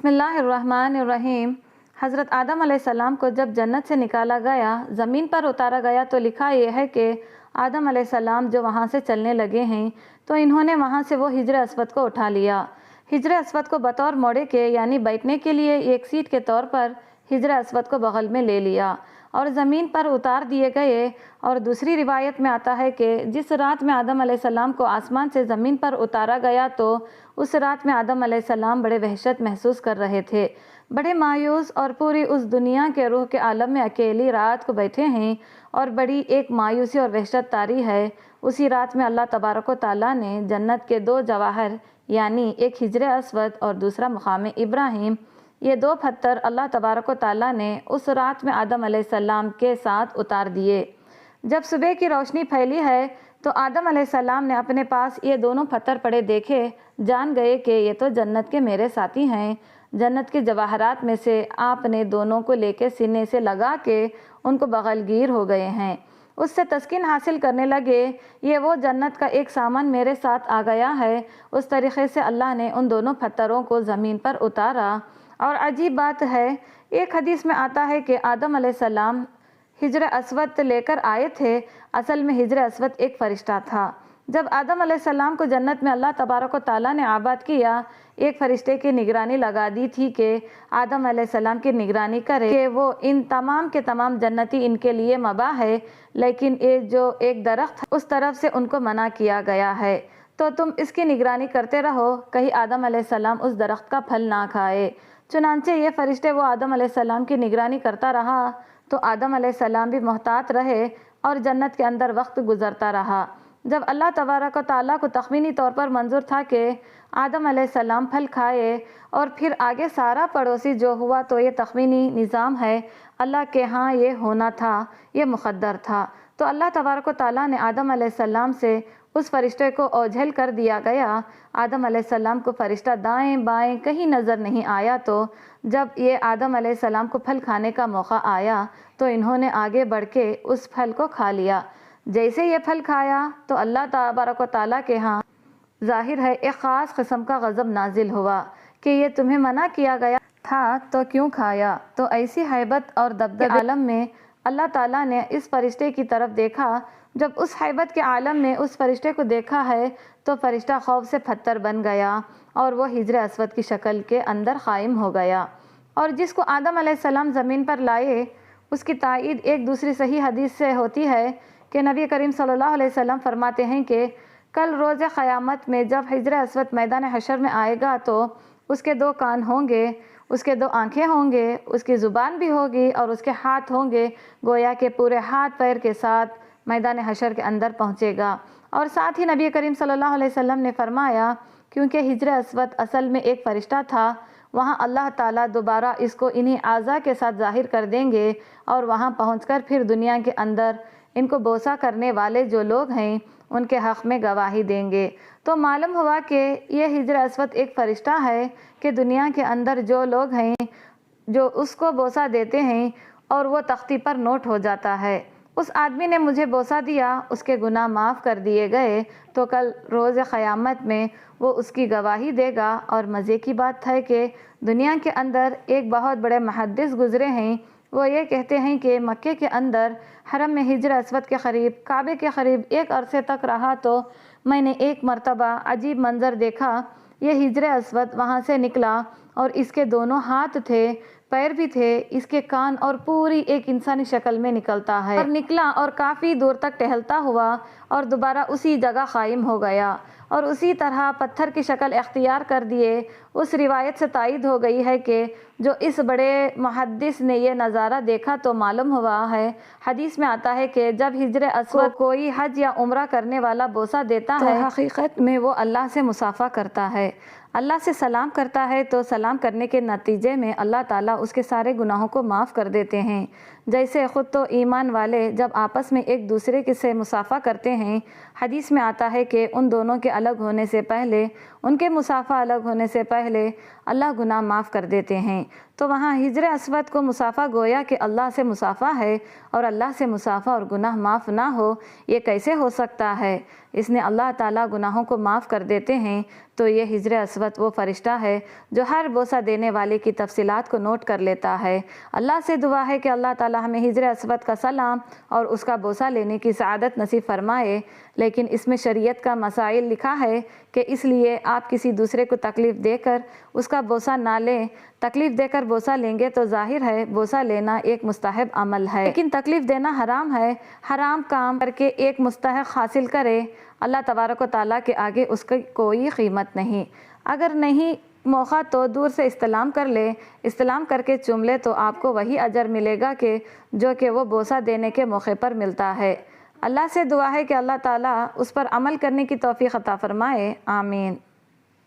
بسم اللہ الرحمن الرحیم۔ حضرت آدم علیہ السلام کو جب جنت سے نکالا گیا، زمین پر اتارا گیا تو لکھا یہ ہے کہ آدم علیہ السلام جو وہاں سے چلنے لگے ہیں تو انہوں نے وہاں سے وہ حجر اسود کو اٹھا لیا۔ حجر اسود کو بطور موڑے کے یعنی بیٹھنے کے لیے ایک سیٹ کے طور پر حجر اسود کو بغل میں لے لیا اور زمین پر اتار دیے گئے۔ اور دوسری روایت میں آتا ہے کہ جس رات میں آدم علیہ السلام کو آسمان سے زمین پر اتارا گیا تو اس رات میں آدم علیہ السلام بڑے وحشت محسوس کر رہے تھے، بڑے مایوس، اور پوری اس دنیا کے روح کے عالم میں اکیلی رات کو بیٹھے ہیں اور بڑی ایک مایوسی اور وحشت طاری ہے۔ اسی رات میں اللہ تبارک و تعالیٰ نے جنت کے دو جواہر یعنی ایک حجر اسود اور دوسرا مقام ابراہیم، یہ دو پتھر اللہ تبارک و تعالیٰ نے اس رات میں آدم علیہ السلام کے ساتھ اتار دیے۔ جب صبح کی روشنی پھیلی ہے تو آدم علیہ السلام نے اپنے پاس یہ دونوں پتھر پڑے دیکھے، جان گئے کہ یہ تو جنت کے میرے ساتھی ہیں۔ جنت کے جواہرات میں سے آپ نے دونوں کو لے کے سینے سے لگا کے ان کو بغل گیر ہو گئے ہیں۔ اس سے تسکین حاصل کرنے لگے، یہ وہ جنت کا ایک سامان میرے ساتھ آ گیا ہے۔ اس طریقے سے اللہ نے ان دونوں پتھروں کو زمین پر اتارا۔ اور عجیب بات ہے، ایک حدیث میں آتا ہے کہ آدم علیہ السلام حجر اسود لے کر آئے تھے، اصل میں حجر اسود ایک فرشتہ تھا۔ جب آدم علیہ السلام کو جنت میں اللہ تبارک و تعالیٰ نے آباد کیا، ایک فرشتے کی نگرانی لگا دی تھی کہ آدم علیہ السلام کی نگرانی کرے کہ وہ ان تمام کے تمام جنتی ان کے لیے مباح ہے، لیکن یہ جو ایک درخت اس طرف سے ان کو منع کیا گیا ہے، تو تم اس کی نگرانی کرتے رہو، کہیں آدم علیہ السلام اس درخت کا پھل نہ کھائے۔ چنانچہ یہ فرشتے وہ آدم علیہ السلام کی نگرانی کرتا رہا تو آدم علیہ السلام بھی محتاط رہے اور جنت کے اندر وقت گزرتا رہا۔ جب اللہ تبارک و تعالیٰ کو تخمینی طور پر منظور تھا کہ آدم علیہ السلام پھل کھائے اور پھر آگے سارا پڑوسی جو ہوا، تو یہ تخمینی نظام ہے، اللہ کے ہاں یہ ہونا تھا، یہ مقدر تھا۔ تو اللہ تبارک و تعالیٰ نے آدم علیہ السلام سے اس فرشتے کو اوجھل کر دیا گیا۔ آدم علیہ السلام کو فرشتہ دائیں بائیں کہیں نظر نہیں آیا، تو جب یہ آدم علیہ السلام کو پھل کھانے کا موقع آیا تو انہوں نے آگے بڑھ کے اس پھل کو کھا لیا۔ جیسے یہ پھل کھایا تو اللہ تبارک و تعالیٰ کے ہاں ظاہر ہے ایک خاص قسم کا غضب نازل ہوا کہ یہ تمہیں منع کیا گیا تھا تو کیوں کھایا؟ تو ایسی ہیبت اور دبدبے عالم میں اللہ تعالیٰ نے اس فرشتے کی طرف دیکھا۔ جب اس ہیبت کے عالم میں اس فرشتے کو دیکھا ہے تو فرشتہ خوف سے پتھر بن گیا اور وہ حجر اسود کی شکل کے اندر قائم ہو گیا۔ اور جس کو آدم علیہ السلام زمین پر لائے، اس کی تائید ایک دوسری صحیح حدیث سے ہوتی ہے کہ نبی کریم صلی اللہ علیہ وسلم فرماتے ہیں کہ کل روز قیامت میں جب حجر اسود میدان حشر میں آئے گا تو اس کے دو کان ہوں گے، اس کے دو آنکھیں ہوں گے، اس کی زبان بھی ہوگی اور اس کے ہاتھ ہوں گے، گویا کہ پورے ہاتھ پیر کے ساتھ میدان حشر کے اندر پہنچے گا۔ اور ساتھ ہی نبی کریم صلی اللہ علیہ وسلم نے فرمایا کیونکہ حجر اسود اصل میں ایک فرشتہ تھا، وہاں اللہ تعالیٰ دوبارہ اس کو انہی اعضاء کے ساتھ ظاہر کر دیں گے اور وہاں پہنچ کر پھر دنیا کے اندر ان کو بوسہ کرنے والے جو لوگ ہیں ان کے حق میں گواہی دیں گے۔ تو معلوم ہوا کہ یہ حجر اسود ایک فرشتہ ہے کہ دنیا کے اندر جو لوگ ہیں جو اس کو بوسہ دیتے ہیں اور وہ تختی پر نوٹ ہو جاتا ہے، اس آدمی نے مجھے بوسہ دیا، اس کے گناہ معاف کر دیے گئے، تو کل روز قیامت میں وہ اس کی گواہی دے گا۔ اور مزے کی بات ہے کہ دنیا کے اندر ایک بہت بڑے محدث گزرے ہیں، وہ یہ کہتے ہیں کہ مکے کے اندر حرم میں حجر اسود کے قریب، کعبے کے قریب ایک عرصے تک رہا تو میں نے ایک مرتبہ عجیب منظر دیکھا۔ یہ حجر اسود وہاں سے نکلا اور اس کے دونوں ہاتھ تھے، پیر بھی تھے، اس کے کان اور پوری ایک انسانی شکل میں نکلتا ہے اور نکلا اور کافی دور تک ٹہلتا ہوا اور دوبارہ اسی جگہ قائم ہو گیا اور اسی طرح پتھر کی شکل اختیار کر دیے۔ اس روایت سے تائید ہو گئی ہے کہ جو اس بڑے محدث نے یہ نظارہ دیکھا تو معلوم ہوا ہے، حدیث میں آتا ہے کہ جب حجر اسود کوئی حج یا عمرہ کرنے والا بوسہ دیتا ہے تو حقیقت میں وہ اللہ سے مصافحہ کرتا ہے، اللہ سے سلام کرتا ہے، تو سلام کرنے کے نتیجے میں اللہ تعالیٰ اس کے سارے گناہوں کو معاف کر دیتے ہیں۔ جیسے خود تو ایمان والے جب آپس میں ایک دوسرے سے مصافحہ کرتے ہیں، حدیث میں آتا ہے کہ ان دونوں کے الگ ہونے سے پہلے، ان کے مصافحہ الگ ہونے سے پہلے اللہ گناہ معاف کر دیتے ہیں۔ تو وہاں حجر اسود کو مصافحہ گویا کہ اللہ سے مصافحہ ہے، اور اللہ سے مصافحہ اور گناہ معاف نہ ہو، یہ کیسے ہو سکتا ہے؟ اس نے اللہ تعالیٰ گناہوں کو معاف کر دیتے ہیں، تو یہ حجر اسود اسود وہ فرشتہ ہے جو ہر بوسہ دینے والے کی تفصیلات کو نوٹ کر لیتا ہے۔ اللہ سے دعا ہے کہ اللہ تعالی ہمیں حجر اسود کا سلام اور اس کا بوسہ لینے کی سعادت نصیب فرمائے، لیکن اس میں شریعت کا مسائل لکھا ہے کہ اس لیے آپ کسی دوسرے کو تکلیف دے کر اس کا بوسہ نہ لیں۔ تکلیف دے کر بوسہ لیں گے تو ظاہر ہے بوسہ لینا ایک مستحب عمل ہے، لیکن تکلیف دینا حرام ہے۔ حرام کام کر کے ایک مستحق حاصل کرے، اللہ تبارک و تعالیٰ کے آگے اس کی کوئی قیمت نہیں۔ اگر نہیں موقع تو دور سے استلام کر لے، استلام کر کے چوم لے تو آپ کو وہی اجر ملے گا جو کہ وہ بوسہ دینے کے موقع پر ملتا ہے۔ اللہ سے دعا ہے کہ اللہ تعالیٰ اس پر عمل کرنے کی توفیق عطا فرمائے، آمین۔